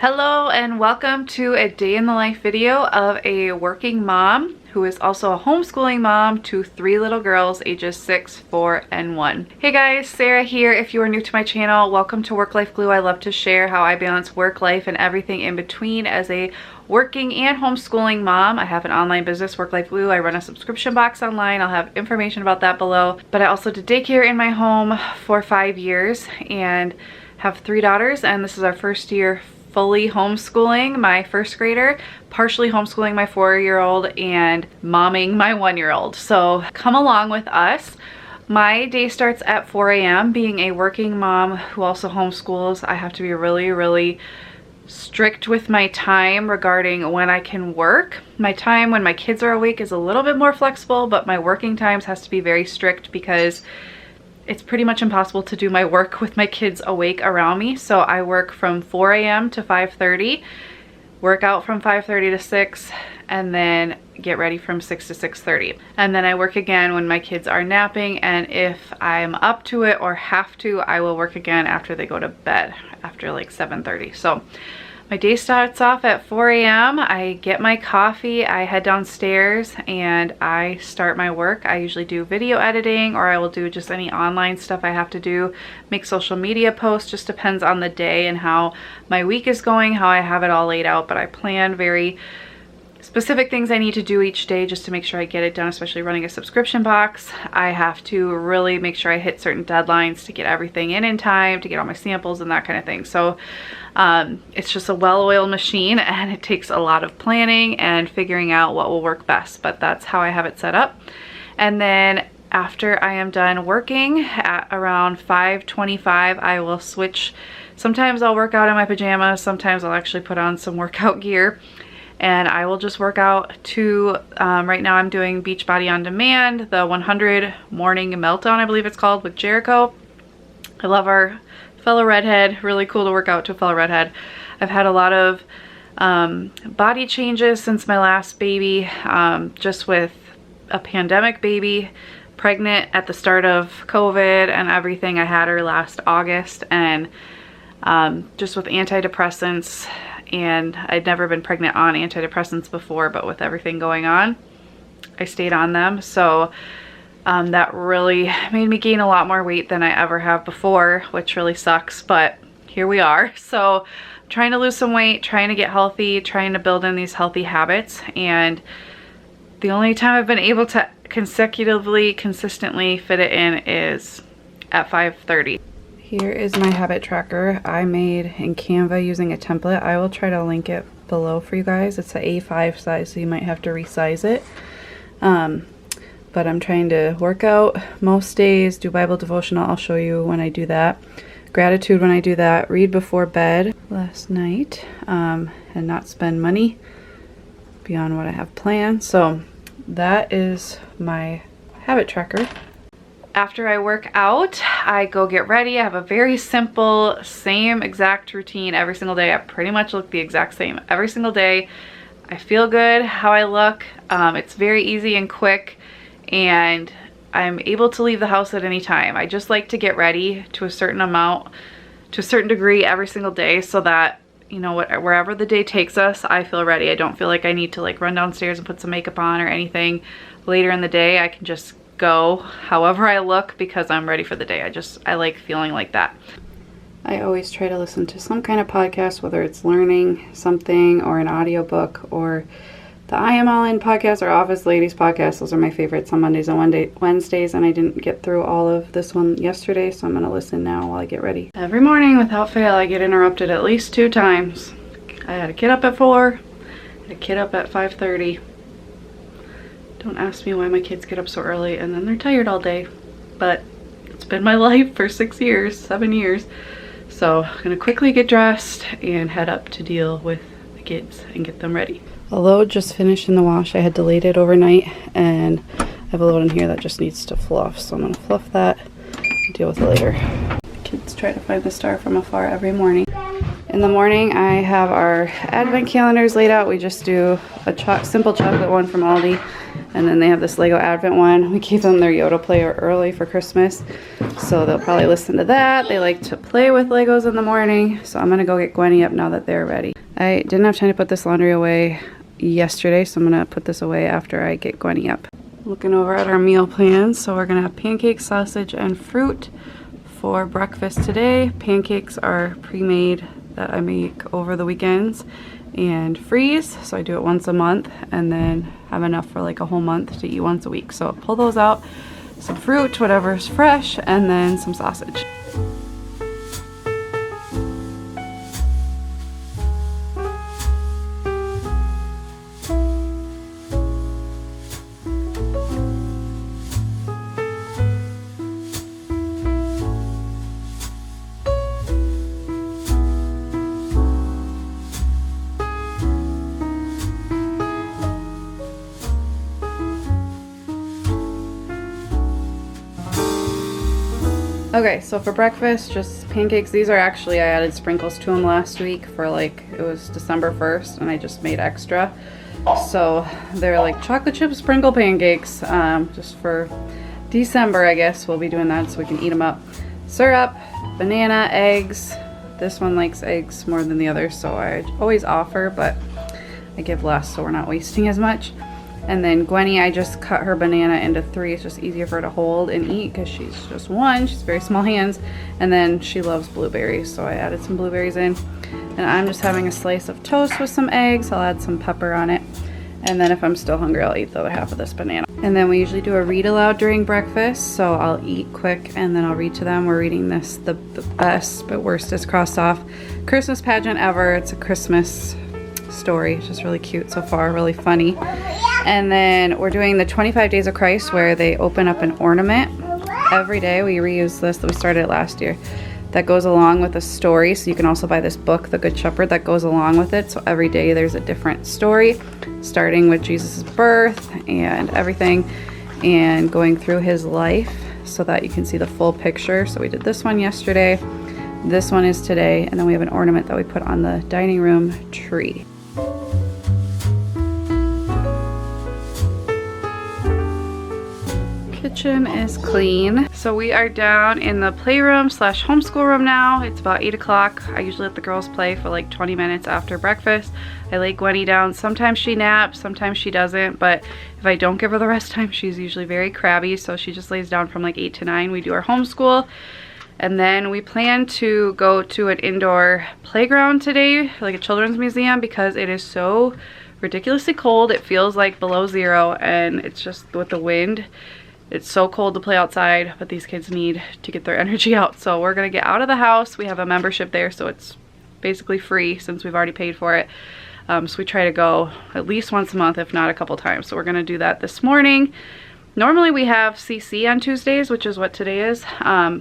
Hello and welcome to a day in the life video of a working mom who is also a homeschooling mom to 3 little girls ages 6, 4, and 1. Hey guys, Sarah here. If you are new to my channel, welcome to Work Life Glue. I love to share how I balance work life and everything in between as a working and homeschooling mom. I have an online business, Work Life Glue. I run a subscription box online. I'll have information about that below. But I also did daycare in my home for 5 years and have 3 daughters, and this is our first year fully homeschooling my first grader, partially homeschooling my 4-year-old, and momming my 1-year-old. So come along with us. My day starts at 4 a.m. Being a working mom who also homeschools, I have to be really strict with my time regarding when I can work. My time when my kids are awake is a little bit more flexible, but my working times has to be very strict because it's pretty much impossible to do my work with my kids awake around me. So I work from 4 a.m. to 5:30, work out from 5:30 to 6, and then get ready from 6 to 6:30. And then I work again when my kids are napping, and if I'm up to it or have to, I will work again after they go to bed, after like 7:30. So my day starts off at 4 a.m. I get my coffee, I head downstairs, and I start my work. I usually do video editing, or I will do just any online stuff I have to do, make social media posts, just depends on the day and how my week is going, how I have it all laid out. But I plan very specific things I need to do each day just to make sure I get it done, especially running a subscription box. I have to really make sure I hit certain deadlines to get everything in time, to get all my samples and that kind of thing. So it's just a well-oiled machine, and it takes a lot of planning and figuring out what will work best, but that's how I have it set up. And then after I am done working at around 5:25, I will switch. Sometimes I'll work out in my pajamas, sometimes I'll actually put on some workout gear, and I will just work out to, right now I'm doing Beachbody On Demand, the 100 Morning Meltdown, I believe it's called, with Jericho. I love our fellow redhead, really cool to work out to a fellow redhead. I've had a lot of body changes since my last baby, just with a pandemic baby, pregnant at the start of COVID and everything. I had her last August, and just with antidepressants, and I'd never been pregnant on antidepressants before, but with everything going on, I stayed on them. So that really made me gain a lot more weight than I ever have before, which really sucks, but here we are. So I'm trying to lose some weight, trying to get healthy, trying to build in these healthy habits, and the only time I've been able to consistently fit it in is at 5:30. Here is my habit tracker I made in Canva using a template. I will try to link it below for you guys. It's an A5 size, so you might have to resize it. But I'm trying to work out most days, do Bible devotional, I'll show you when I do that. Gratitude when I do that, read before bed last night, and not spend money beyond what I have planned. So that is my habit tracker. After I work out, I go get ready. I have a very simple, same exact routine every single day. I pretty much look the exact same every single day. I feel good how I look. It's very easy and quick, and I'm able to leave the house at any time. I just like to get ready to a certain amount, to a certain degree every single day, so that, you know, wherever the day takes us, I feel ready. I don't feel like I need to like run downstairs and put some makeup on or anything later in the day. I can just go however I look because I'm ready for the day. I like feeling like that. I always try to listen to some kind of podcast, whether it's learning something or an audiobook, or the I Am All In podcast or Office Ladies podcast. Those are my favorites on Mondays and Wednesdays, and I didn't get through all of this one yesterday, so I'm going to listen now while I get ready. Every morning, without fail, I get interrupted at least 2 times. I had a kid up at 4, and a kid up at 5:30. Don't ask me why my kids get up so early and then they're tired all day, but it's been my life for 6 years, 7 years. So I'm gonna quickly get dressed and head up to deal with the kids and get them ready. A load just finished in the wash. I had delayed it overnight, and I have a load in here that just needs to fluff, so I'm gonna fluff that and deal with it later. The kids try to find the star from afar every morning. In the morning, I have our advent calendars laid out. We just do a simple chocolate one from Aldi, and then they have this Lego advent one. We gave them their Yoda player early for Christmas, so they'll probably listen to that. They like to play with Legos in the morning, so I'm gonna go get Gwenny up now that they're ready. I didn't have time to put this laundry away yesterday, so I'm gonna put this away after I get Gwenny up. Looking over at our meal plans, so we're gonna have pancakes, sausage, and fruit for breakfast today. Pancakes are pre-made that I make over the weekends and freeze, so I do it once a month and then have enough for like a whole month to eat once a week. So pull those out, some fruit, whatever's fresh, and then some sausage. Okay, so for breakfast, just pancakes. These are actually, I added sprinkles to them last week for like, it was December 1st, and I just made extra. So they're like chocolate chip sprinkle pancakes, just for December, I guess. We'll be doing that so we can eat them up. Syrup, banana, eggs. This one likes eggs more than the others, so I always offer, but I give less so we're not wasting as much. And then Gwenny, I just cut her banana into 3. It's just easier for her to hold and eat because she's just 1. She's very small hands. And then she loves blueberries, so I added some blueberries in. And I'm just having a slice of toast with some eggs. I'll add some pepper on it. And then if I'm still hungry, I'll eat the other half of this banana. And then we usually do a read aloud during breakfast, so I'll eat quick and then I'll read to them. We're reading this, the best but worst is crossed off Christmas pageant ever. It's a Christmas story. It's just really cute so far, really funny. And then we're doing the 25 Days of Christ, where they open up an ornament every day. We reuse this, we started it last year, that goes along with a story. So you can also buy this book, The Good Shepherd, that goes along with it. So every day there's a different story, starting with Jesus' birth and everything, and going through his life so that you can see the full picture. So we did this one yesterday, this one is today, and then we have an ornament that we put on the dining room tree. Kitchen is clean. So we are down in the playroom slash homeschool room now. It's about 8 o'clock. I usually let the girls play for like 20 minutes after breakfast. I lay Gwenny down. Sometimes she naps, sometimes she doesn't, but if I don't give her the rest time, she's usually very crabby, so she just lays down from like 8 to 9. We do our homeschool, and then we plan to go to an indoor playground today, like a children's museum, because it is so ridiculously cold. It feels like below 0, and it's just with the wind. It's so cold to play outside, but these kids need to get their energy out. So we're gonna get out of the house. We have a membership there, so it's basically free since we've already paid for it. So we try to go at least once a month, if not a couple times. So we're gonna do that this morning. Normally we have CC on Tuesdays, which is what today is,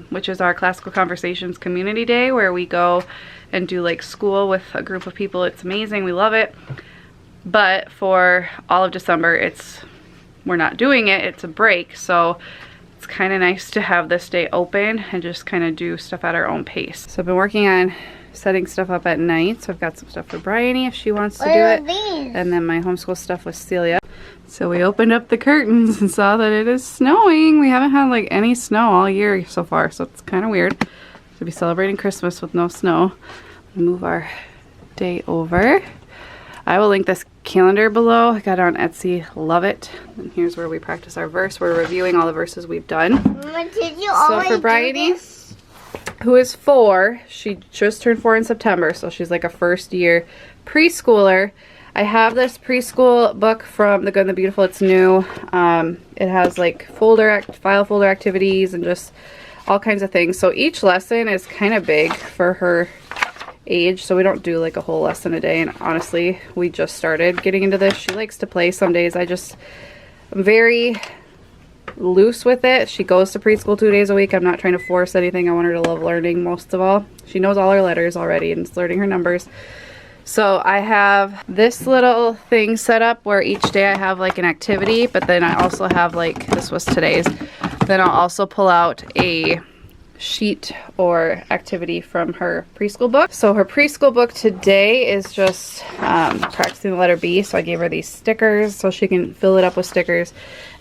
which is our Classical Conversations Community Day, where we go and do like school with a group of people. It's amazing, we love it. But for all of December, we're not doing it, it's a break, so it's kind of nice to have this day open and just kind of do stuff at our own pace. So I've been working on setting stuff up at night, so I've got some stuff for Bryony if she wants to do it, and then my homeschool stuff with Celia. So we opened up the curtains and saw that it is snowing. We haven't had like any snow all year so far, so it's kind of weird to be celebrating Christmas with no snow. Move our day over. I will link this calendar below. I got it on Etsy, love it. And here's where we practice our verse. We're reviewing all the verses we've done. Mama, did you always for Bryony, who is 4, she just turned 4 in September, so she's like a first year preschooler. I have this preschool book from The Good and the Beautiful. It's new. It has like file folder activities and just all kinds of things. So each lesson is kind of big for her age, so we don't do like a whole lesson a day, and honestly we just started getting into this. She likes to play some days. I'm very loose with it. She goes to preschool 2 days a week. I'm not trying to force anything. I want her to love learning most of all. She knows all her letters already and is learning her numbers. So I have this little thing set up where each day I have like an activity, but then I also have like, this was today's, then I'll also pull out a sheet or activity from her preschool book. So her preschool book today is just practicing the letter B. So I gave her these stickers so she can fill it up with stickers.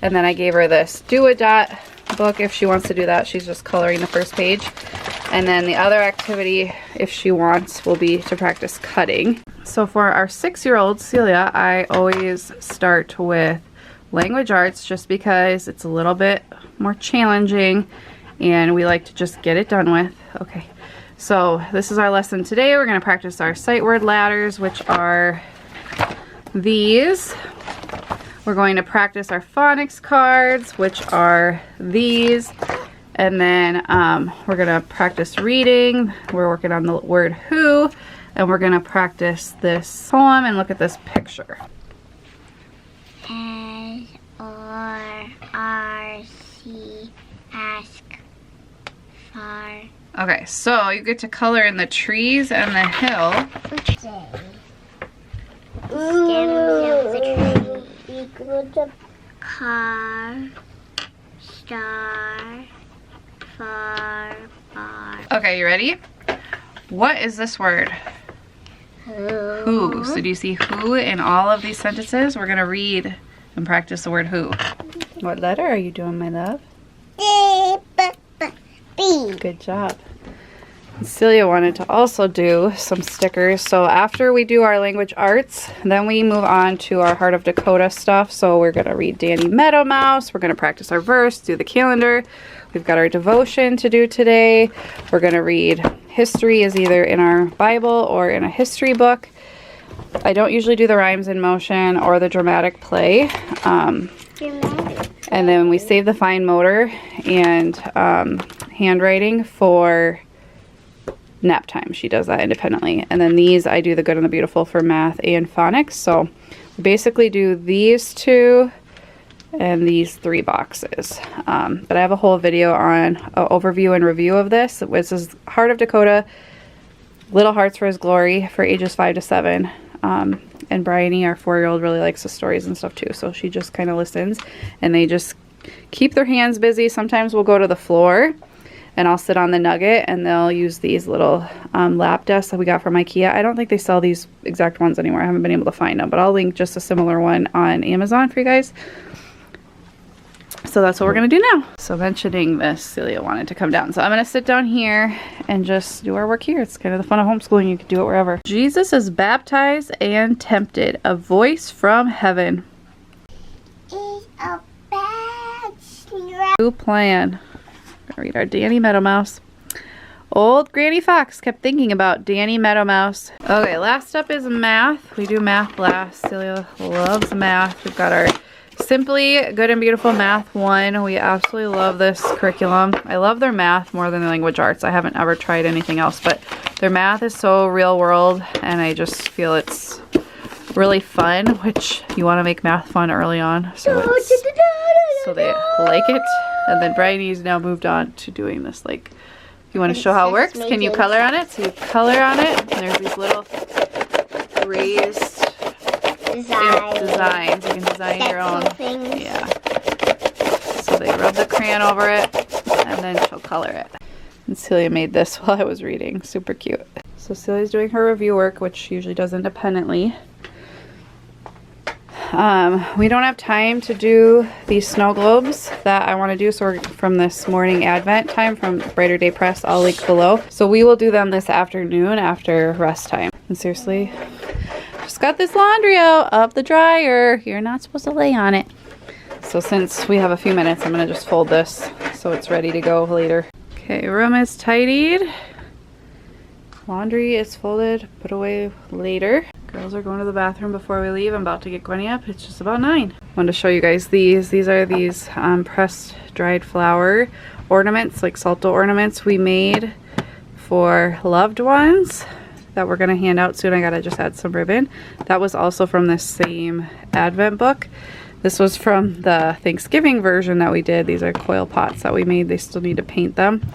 And then I gave her this Do a Dot book if she wants to do that. She's just coloring the first page. And then the other activity, if she wants, will be to practice cutting. So for our 6-year-old Celia, I always start with language arts just because it's a little bit more challenging and we like to just get it done with. Okay, so this is our lesson today. We're going to practice our sight word ladders, which are these. We're going to practice our phonics cards, which are these. And then we're going to practice reading. We're working on the word who. And we're going to practice this poem and look at this picture. S-O-R-C, ask for. Okay, so you get to color in the trees and the hill. Car, star, far, bar. Okay, you ready? What is this word? Who. So do you see who in all of these sentences? We're going to read and practice the word who. What letter are you doing, my love? B. Good job. Celia wanted to also do some stickers. So after we do our language arts, then we move on to our Heart of Dakota stuff. So we're going to read Danny Meadow Mouse. We're going to practice our verse, do the calendar. We've got our devotion to do today. We're going to read history is either in our Bible or in a history book. I don't usually do the rhymes in motion or the dramatic play. And then we save the fine motor and handwriting for nap time. She does that independently. And then these, I do the good and the beautiful for math and phonics. So we basically do these two and these 3 boxes. But I have a whole video on an overview and review of this. This is Heart of Dakota, Little Hearts for His Glory for ages 5 to 7. And Bryony, our 4-year-old, really likes the stories and stuff too. So she just kind of listens and they just keep their hands busy. Sometimes we'll go to the floor and I'll sit on the nugget and they'll use these little lap desks that we got from IKEA. I don't think they sell these exact ones anymore. I haven't been able to find them, but I'll link just a similar one on Amazon for you guys. So that's what we're going to do now. So mentioning this, Celia wanted to come down. So I'm going to sit down here and just do our work here. It's kind of the fun of homeschooling. You can do it wherever. Jesus is baptized and tempted. A voice from heaven. Is a bad New plan. Read our Danny Meadow Mouse. Old Granny Fox kept thinking about Danny Meadow Mouse. Okay, last up is math. We do math last. Celia loves math. We've got our Simply Good and Beautiful Math 1. We absolutely love this curriculum. I love their math more than the language arts. I haven't ever tried anything else, but their math is so real world and I just feel it's really fun, which you want to make math fun early on. So they like it. And then Bryony's now moved on to doing this, like, you want to show how it works? Can you color on it? So you color on it, and there's these little raised designs. You can design your own. Yeah. So they rub the crayon over it, and then she'll color it. And Celia made this while I was reading. Super cute. So Celia's doing her review work, which she usually does independently. We don't have time to do these snow globes that I want to do, so we're from this morning Advent time from Brighter Day Press. I'll link below. So we will do them this afternoon after rest time. And seriously, just got this laundry out of the dryer. You're not supposed to lay on it. So since we have a few minutes, I'm going to just fold this so it's ready to go later. Okay, room is tidied. Laundry is folded, put away later. Girls are going to the bathroom before we leave. I'm about to get Gwenny up. It's just about 9. I wanted to show you guys these. These are these pressed dried flower ornaments, like salto ornaments we made for loved ones that we're going to hand out soon. I gotta just add some ribbon. That was also from this same Advent book. This was from the Thanksgiving version that we did. These are coil pots that we made. They still need to paint them.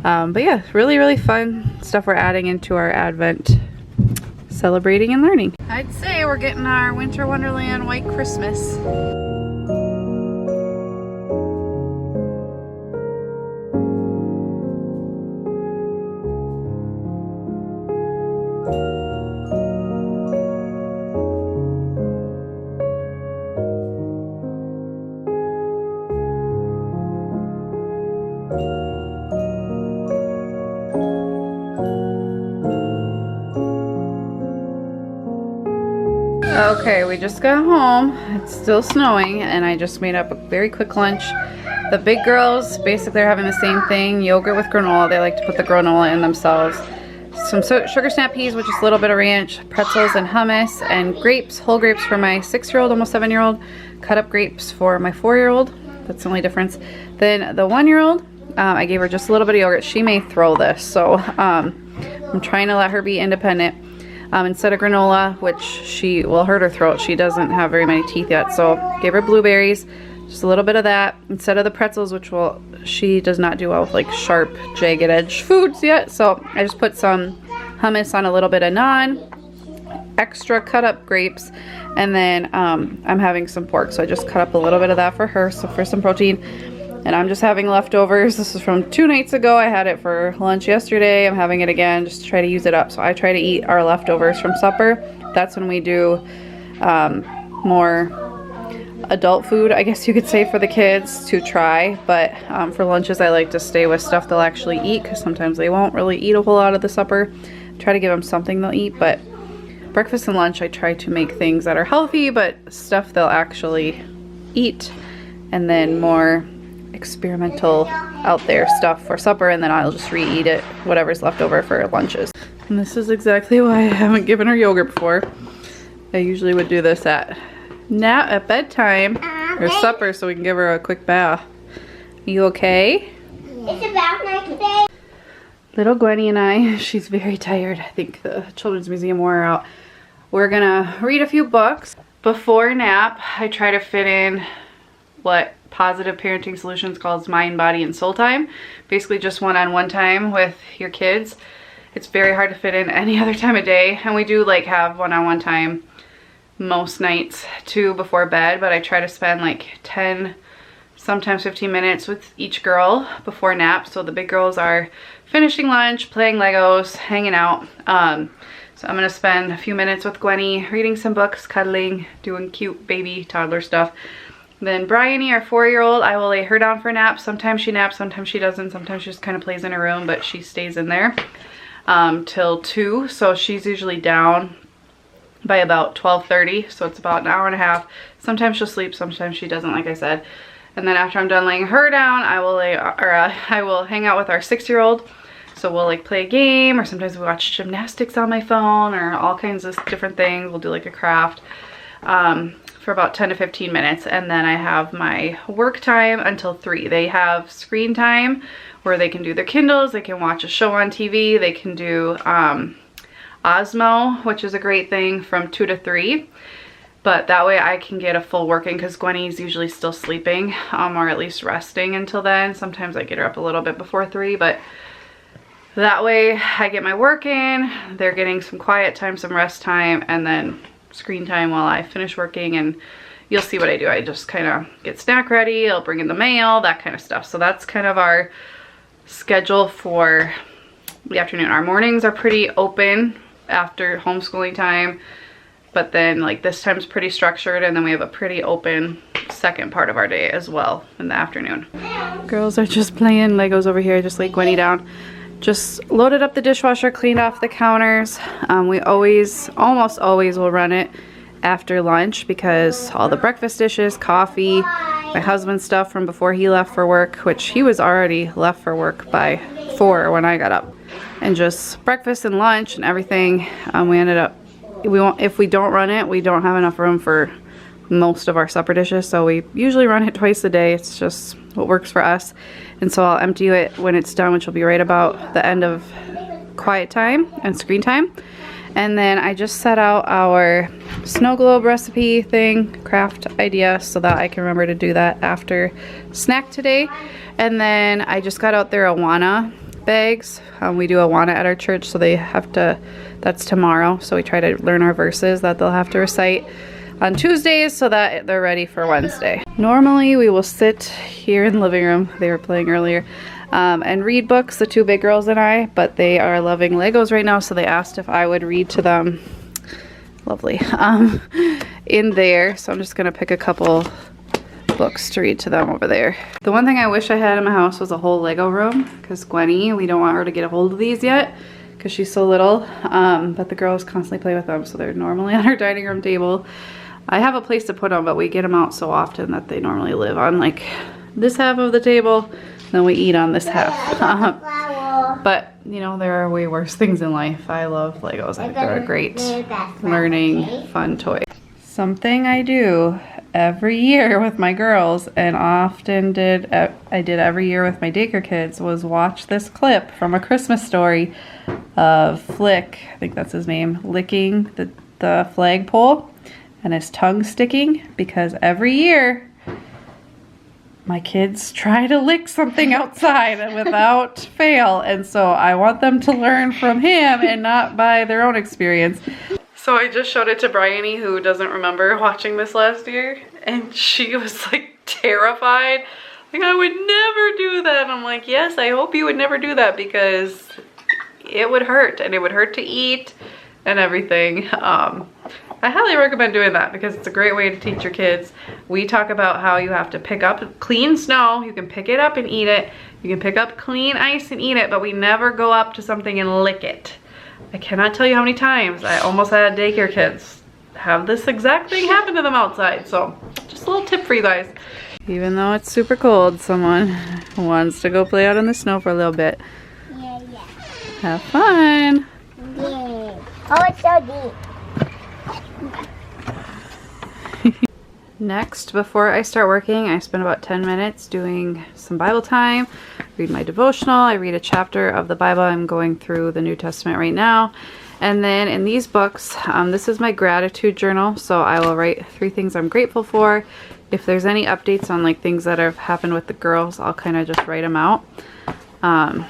But yeah, really fun stuff we're adding into our Advent celebrating and learning. I'd say we're getting our Winter Wonderland White Christmas. Okay, we just got home. It's still snowing and I just made up a very quick lunch. The big girls basically are having the same thing, yogurt with granola. They like to put the granola in themselves. Some sugar snap peas with just a little bit of ranch, pretzels and hummus, and grapes, whole grapes for my 6-year-old, almost 7-year-old, cut up grapes for my 4-year-old. That's the only difference. Then the 1-year-old, I gave her just a little bit of yogurt. She may throw this, so I'm trying to let her be independent. Instead of granola, which will hurt her throat. She doesn't have very many teeth yet, so gave her blueberries, just a little bit of that instead of the pretzels, which she does not do well with like sharp, jagged edge foods yet. So I just put some hummus on a little bit of naan, extra cut up grapes, and then I'm having some pork, so I just cut up a little bit of that for her, so for some protein. And I'm just having leftovers. This is from 2 nights ago. I had it for lunch yesterday. I'm having it again just to try to use it up. So I try to eat our leftovers from supper. That's when we do more adult food, I guess you could say, for the kids to try. But for lunches, I like to stay with stuff they'll actually eat, because sometimes they won't really eat a whole lot of the supper. Try to give them something they'll eat. But breakfast and lunch, I try to make things that are healthy, but stuff they'll actually eat. And then more experimental out there stuff for supper, and then I'll just re-eat it, whatever's left over for lunches. And this is exactly why I haven't given her yogurt before. I usually would do this at bedtime or supper, so we can give her a quick bath. Are you okay? It's a bath night today. Little Gwenny and I, she's very tired. I think the Children's Museum wore her out. We're gonna read a few books. Before nap, I try to fit in what Positive Parenting Solutions calls mind, body, and soul time. Basically just one-on-one time with your kids. It's very hard to fit in any other time of day, and we do like have one-on-one time most nights too before bed, but I try to spend like 10, sometimes 15 minutes with each girl before nap. So the big girls are finishing lunch, playing Legos, hanging out. So I'm gonna spend a few minutes with Gwenny, reading some books, cuddling, doing cute baby toddler stuff. Then Bryony, our 4-year-old, I will lay her down for a nap. Sometimes she naps, sometimes she doesn't. Sometimes she just kind of plays in her room, but she stays in there till 2. So she's usually down by about 12:30. So it's about an hour and a half. Sometimes she'll sleep, sometimes she doesn't, like I said. And then after I'm done laying her down, I will hang out with our 6-year-old. So we'll like play a game, or sometimes we watch gymnastics on my phone, or all kinds of different things. We'll do like a craft. For about 10 to 15 minutes, and then I have my work time until 3. They have screen time where they can do their Kindles, they can watch a show on TV, they can do Osmo, which is a great thing, from 2 to 3. But that way I can get a full working, because Gwenny's usually still sleeping, or at least resting until then. Sometimes I get her up a little bit before 3, but that way I get my work in, they're getting some quiet time, some rest time, and then screen time while I finish working. And you'll see what I do. I just kind of get snack ready, I'll bring in the mail, that kind of stuff. So that's kind of our schedule for the afternoon. Our mornings are pretty open after homeschooling time, but then like this time's pretty structured, and then we have a pretty open second part of our day as well in the afternoon. Girls are just playing Legos over here. I just laid Gwenny down. Just loaded up the dishwasher, cleaned off the counters. We almost always will run it after lunch, because all the breakfast dishes, coffee, my husband's stuff from before he left for work, which he was already left for work by 4 when I got up, and just breakfast and lunch and everything. We ended up, if we don't run it, we don't have enough room for most of our supper dishes, so we usually run it twice a day. It's just what works for us. And so I'll empty it when it's done, which will be right about the end of quiet time and screen time. And then I just set out our snow globe recipe thing, craft idea, so that I can remember to do that after snack today. And then I just got out their Awana bags. We do Awana at our church, so they have to, that's tomorrow. So we try to learn our verses that they'll have to recite on Tuesdays so that they're ready for Wednesday. Normally we will sit here in the living room, they were playing earlier, and read books, the 2 big girls and I, but they are loving Legos right now, so they asked if I would read to them, lovely, in there. So I'm just gonna pick a couple books to read to them over there. The one thing I wish I had in my house was a whole Lego room, because Gwenny, we don't want her to get a hold of these yet, because she's so little, but the girls constantly play with them, so they're normally on our dining room table. I have a place to put them, but we get them out so often that they normally live on like this half of the table, then we eat on this half. But you know, there are way worse things in life. I love Legos. I think they're a great learning fun toy. Something I do every year with my girls, and often I did every year with my daycare kids, was watch this clip from A Christmas Story of Flick, I think that's his name, licking the flagpole and his tongue sticking, because every year my kids try to lick something outside without fail, and so I want them to learn from him and not by their own experience. So I just showed it to Bryony, who doesn't remember watching this last year, and she was like terrified. Like, I would never do that. And I'm like, yes, I hope you would never do that, because it would hurt, and it would hurt to eat and everything. I highly recommend doing that because it's a great way to teach your kids. We talk about how you have to pick up clean snow. You can pick it up and eat it. You can pick up clean ice and eat it, but we never go up to something and lick it. I cannot tell you how many times I almost had daycare kids have this exact thing happen to them outside. So just a little tip for you guys. Even though it's super cold, someone wants to go play out in the snow for a little bit. Yeah. Have fun. Yeah. Oh, it's so deep. Next, before I start working, I spend about 10 minutes doing some Bible time, read my devotional. I read a chapter of the Bible. I'm going through the New Testament right now. And then in these books, this is my gratitude journal. So I will write 3 things I'm grateful for. If there's any updates on like things that have happened with the girls, I'll kind of just write them out. And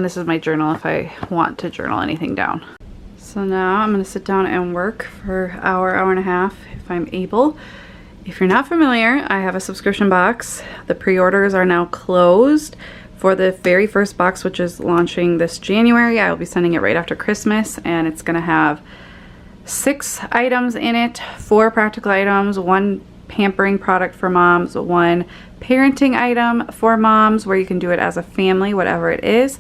this is my journal if I want to journal anything down. So now I'm going to sit down and work for an hour, hour and a half if I'm able. If you're not familiar, I have a subscription box. The pre-orders are now closed for the very first box, which is launching this January. I will be sending it right after Christmas, and it's going to have 6 items in it, 4 practical items, 1 pampering product for moms, 1 parenting item for moms where you can do it as a family, whatever it is.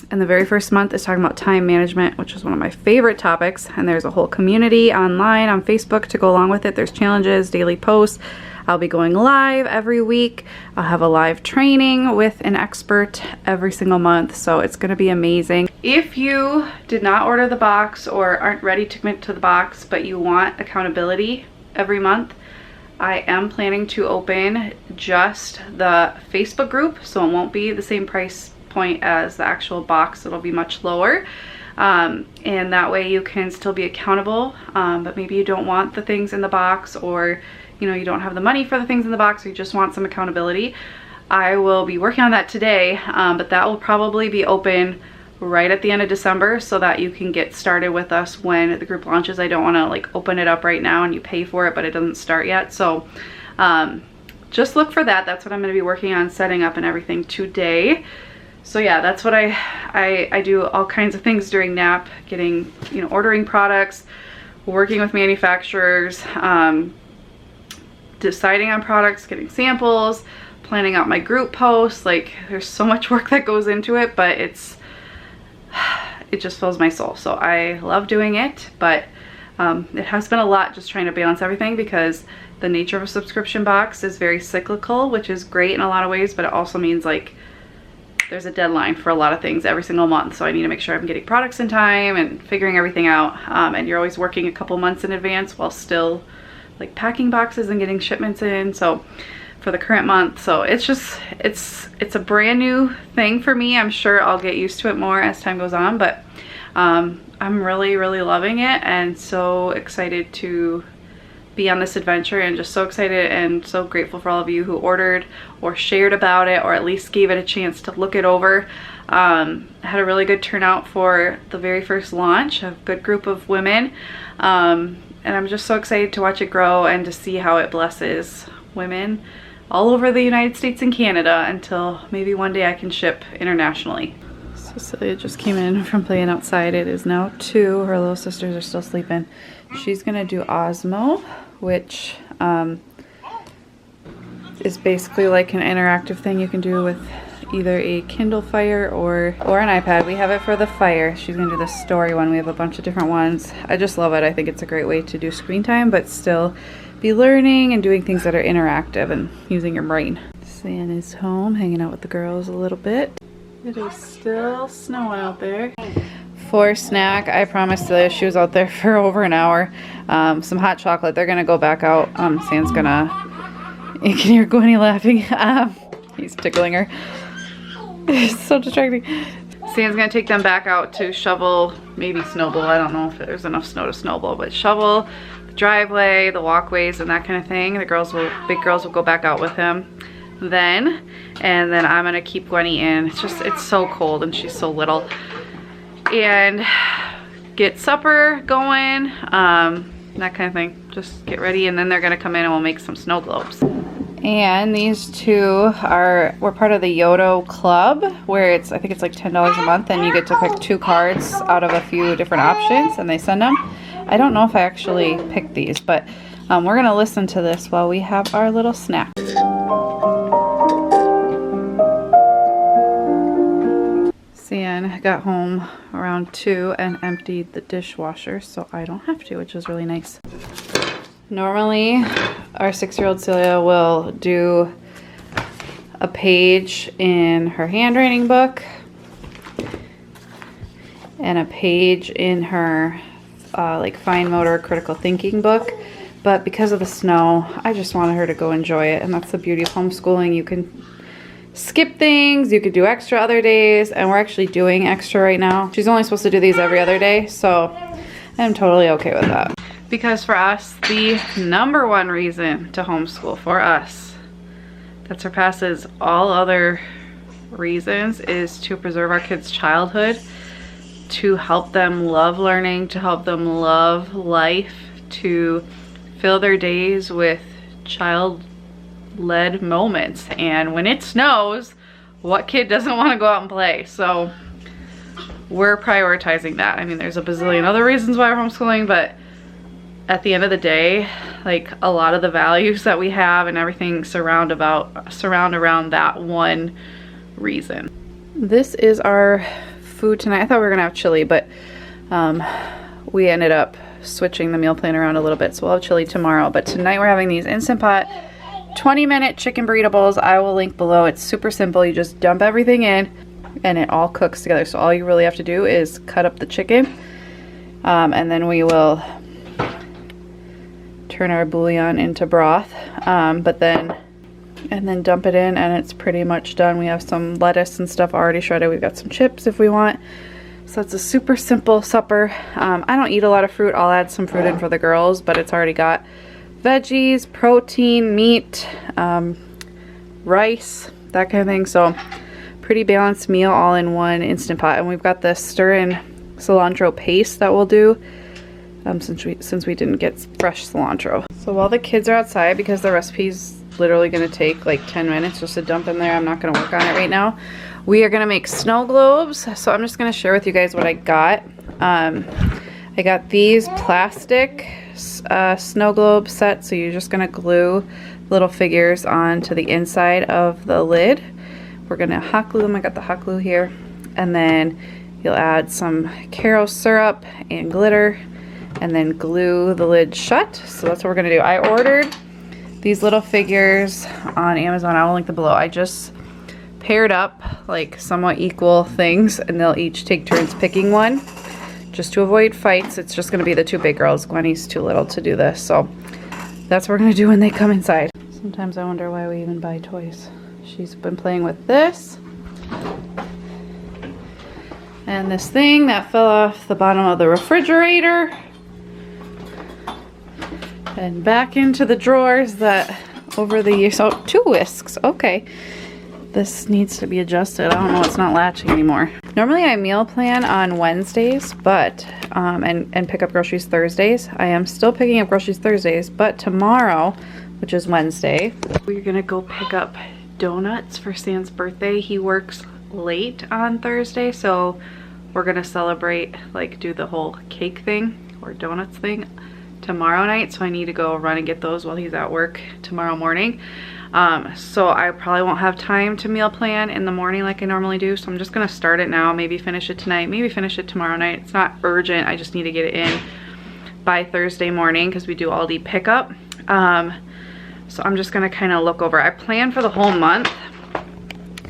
And the very first month is talking about time management, which is one of my favorite topics. And there's a whole community online on Facebook to go along with it. There's challenges, daily posts. I'll be going live every week. I'll have a live training with an expert every single month. So it's going to be amazing. If you did not order the box or aren't ready to commit to the box, but you want accountability every month, I am planning to open just the Facebook group. So it won't be the same price point as the actual box. It'll be much lower, and that way you can still be accountable, but maybe you don't want the things in the box, or you know, you don't have the money for the things in the box, or you just want some accountability. I will be working on that today, but that will probably be open right at the end of December so that you can get started with us when the group launches. I don't want to like open it up right now and you pay for it but it doesn't start yet. So just look for that. That's what I'm going to be working on setting up and everything today. So yeah, that's what I do, all kinds of things during NAP, getting, you know, ordering products, working with manufacturers, deciding on products, getting samples, planning out my group posts. Like, there's so much work that goes into it, but it just fills my soul. So I love doing it, but it has been a lot just trying to balance everything, because the nature of a subscription box is very cyclical, which is great in a lot of ways, but it also means like there's a deadline for a lot of things every single month. So I need to make sure I'm getting products in time and figuring everything out. And you're always working a couple months in advance while still like packing boxes and getting shipments in. So for the current month, so it's just, it's a brand new thing for me. I'm sure I'll get used to it more as time goes on, but I'm really loving it, and so excited to be on this adventure, and just so excited and so grateful for all of you who ordered or shared about it, or at least gave it a chance to look it over. I had a really good turnout for the very first launch, a good group of women, and I'm just so excited to watch it grow and to see how it blesses women all over the United States and Canada, until maybe one day I can ship internationally. Cecilia just came in from playing outside. It is now 2. Her little sisters are still sleeping. She's gonna do Osmo, which is basically like an interactive thing you can do with either a Kindle Fire or an iPad. We have it for the Fire. She's gonna do the story one. We have a bunch of different ones. I just love it. I think it's a great way to do screen time, but still be learning and doing things that are interactive and using your brain. Sam is home, hanging out with the girls a little bit. It is still snowing out there. For snack, I promised Celia, she was out there for over an hour. Some hot chocolate. They're gonna go back out. Sam's gonna, you can hear Gwenny laughing. He's tickling her. It's so distracting. Sam's gonna take them back out to shovel, maybe snowball. I don't know if there's enough snow to snowball, but shovel the driveway, the walkways, and that kind of thing. The girls will, big girls will go back out with him then, and then I'm gonna keep Gwenny in. It's so cold and she's so little. And get supper going, that kind of thing. Just get ready, and then they're gonna come in and we'll make some snow globes. And these two we're part of the Yodo Club, where I think it's like $10 a month, and you get to pick 2 cards out of a few different options, and they send them. I don't know if I actually picked these, but we're gonna listen to this while we have our little snack. Sian got home around 2 and emptied the dishwasher, so I don't have to, which is really nice. Normally, our 6-year-old Celia will do a page in her handwriting book and a page in her like fine motor critical thinking book, but because of the snow, I just wanted her to go enjoy it, and that's the beauty of homeschooling. You can skip things, you could do extra other days, and we're actually doing extra right now. She's only supposed to do these every other day, so I'm totally okay with that. Because for us, the #1 reason to homeschool for us that surpasses all other reasons is to preserve our kids' childhood, to help them love learning, to help them love life, to fill their days with child-led moments. And when it snows, what kid doesn't want to go out and play? So we're prioritizing that. I mean, there's a bazillion other reasons why we're homeschooling, but at the end of the day, like, a lot of the values that we have and everything surround around that one reason. This is our food tonight. I thought we were gonna have chili, but we ended up switching the meal plan around a little bit, so we'll have chili tomorrow. But tonight we're having these Instant Pot 20-minute chicken burrito bowls. I will link below. It's super simple. You just dump everything in and it all cooks together. So all you really have to do is cut up the chicken, and then we will turn our bouillon into broth, and then dump it in, and it's pretty much done. We have some lettuce and stuff already shredded. We've got some chips if we want. So it's a super simple supper. I don't eat a lot of fruit. I'll add some fruit in for the girls, but it's already got veggies, protein, meat, rice, that kind of thing. So pretty balanced meal all in one Instant Pot. And we've got this stir-in cilantro paste that we'll do, since we didn't get fresh cilantro. So while the kids are outside, because the recipe's literally gonna take like 10 minutes just to dump in there, I'm not gonna work on it right now. We are gonna make snow globes. So I'm just gonna share with you guys what I got. I got these plastic snow globe sets. So you're just gonna glue little figures onto the inside of the lid. We're gonna hot glue them. I got the hot glue here. And then you'll add some Caro syrup and glitter, and then glue the lid shut. So that's what we're gonna do. I ordered these little figures on Amazon. I will link them below. I just paired up like somewhat equal things, and they'll each take turns picking one, just to avoid fights. It's just gonna be the 2 big girls. Gwenny's too little to do this, so that's what we're gonna do when they come inside. Sometimes I wonder why we even buy toys. She's been playing with this and this thing that fell off the bottom of the refrigerator and back into the drawers that over the years. Oh, 2 whisks. Okay. This needs to be adjusted. I don't know, it's not latching anymore. Normally I meal plan on Wednesdays, but and pick up groceries Thursdays. I am still picking up groceries Thursdays, but tomorrow, which is Wednesday, we're gonna go pick up donuts for Sam's birthday. He works late on Thursday, so we're gonna celebrate, like do the whole cake thing or donuts thing tomorrow night. So I need to go run and get those while he's at work tomorrow morning. So I probably won't have time to meal plan in the morning like I normally do. So I'm just gonna start it now, maybe finish it tonight, maybe finish it tomorrow night. It's not urgent, I just need to get it in by Thursday morning because we do Aldi pickup. So I'm just gonna kind of look over. I plan for the whole month.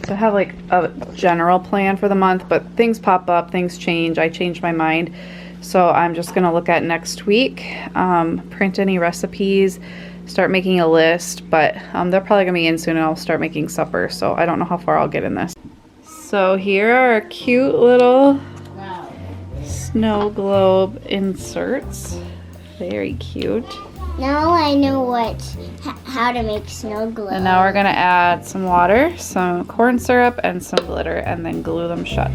So I have like a general plan for the month, but things pop up, things change, I change my mind. So I'm just gonna look at next week, print any recipes, start making a list, but they're probably gonna be in soon and I'll start making supper. So I don't know how far I'll get in this. So here are our cute little snow globe inserts. Very cute. Now I know how to make snow globe. And now we're gonna add some water, some corn syrup, and some glitter, and then glue them shut.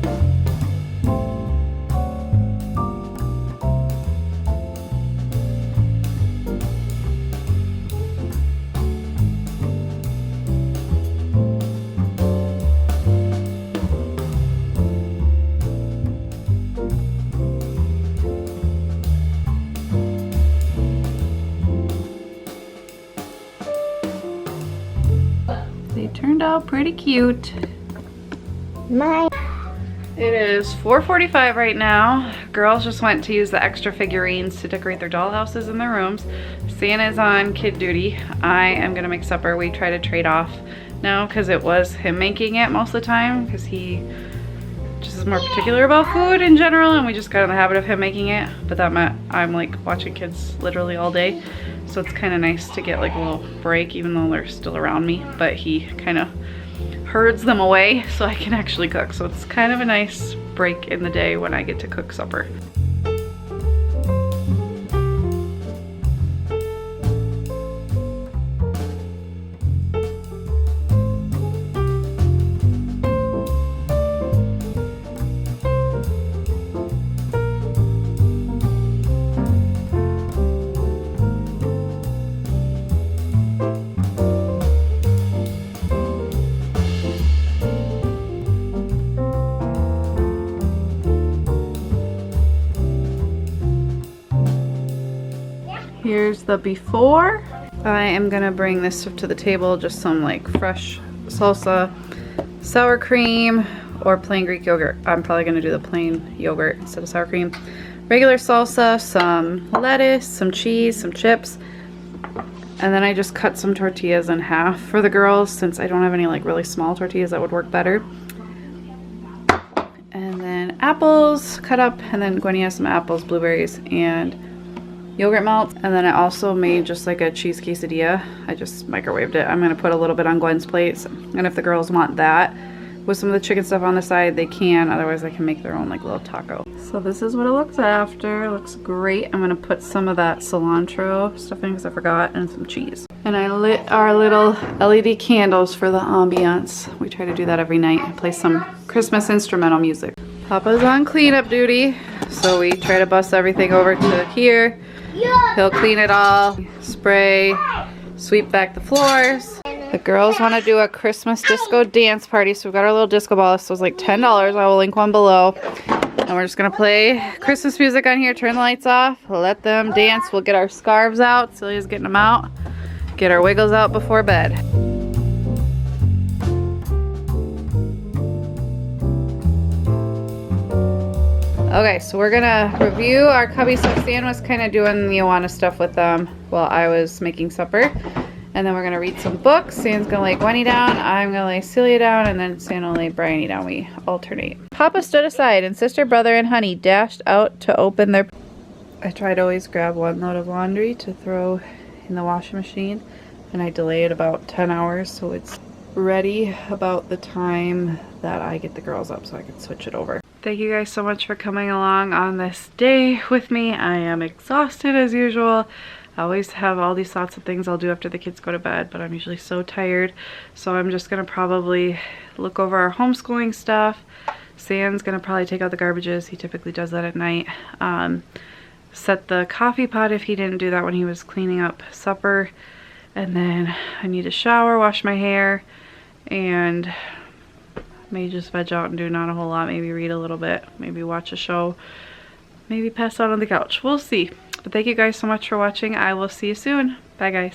They turned out pretty cute. It is 4:45 right now. Girls just went to use the extra figurines to decorate their dollhouses in their rooms. Santa's on kid duty. I am gonna make supper. We try to trade off now because it was him making it most of the time because he just is more particular about food in general, and we just got in the habit of him making it. But that meant I'm like watching kids literally all day. So it's kind of nice to get like a little break even though they're still around me, but he kind of herds them away so I can actually cook. So it's kind of a nice break in the day when I get to cook supper. Here's the before. I am gonna bring this to the table, just some like fresh salsa, sour cream, or plain Greek yogurt. I'm probably gonna do the plain yogurt instead of sour cream. Regular salsa, some lettuce, some cheese, some chips. And then I just cut some tortillas in half for the girls since I don't have any like really small tortillas that would work better. And then apples cut up, and then Gwenny has some apples, blueberries, and yogurt melt. And then I also made just like a cheese quesadilla. I just microwaved it. I'm gonna put a little bit on Gwen's plate, and if the girls want that with some of the chicken stuff on the side, they can. Otherwise, they can make their own like little taco. So this is what it looks after. It looks great. I'm gonna put some of that cilantro stuffing because I forgot, and some cheese. And I lit our little LED candles for the ambiance. We try to do that every night and play some Christmas instrumental music. Papa's on cleanup duty, so we try to bus everything over to here. He'll clean it all, spray, sweep back the floors. The girls want to do a Christmas disco dance party, so we've got our little disco ball. This was like $10. I will link one below. And we're just gonna play Christmas music on here, turn the lights off, let them dance. We'll get our scarves out. Celia's getting them out. Get our wiggles out before bed. Okay, so we're gonna review our cubby stuff. Stan was kind of doing the Awana stuff with them while I was making supper. And then we're gonna read some books. Stan's gonna lay Gwenny down, I'm gonna lay Celia down, and then Stan will lay Bryony down. We alternate. Papa stood aside, and sister, brother, and Honey dashed out to open their... I try to always grab one load of laundry to throw in the washing machine, and I delay it about 10 hours so it's ready about the time that I get the girls up so I can switch it over. Thank you guys so much for coming along on this day with me. I am exhausted as usual. I always have all these thoughts of things I'll do after the kids go to bed, but I'm usually so tired. So I'm just gonna probably look over our homeschooling stuff. Sam's gonna probably take out the garbages. He typically does that at night. Set the coffee pot if he didn't do that when he was cleaning up supper. And then I need to shower, wash my hair, and may just veg out and do not a whole lot. Maybe read a little bit, maybe watch a show, maybe pass out on the couch. We'll see. But thank you guys so much for watching. I will see you soon. Bye guys.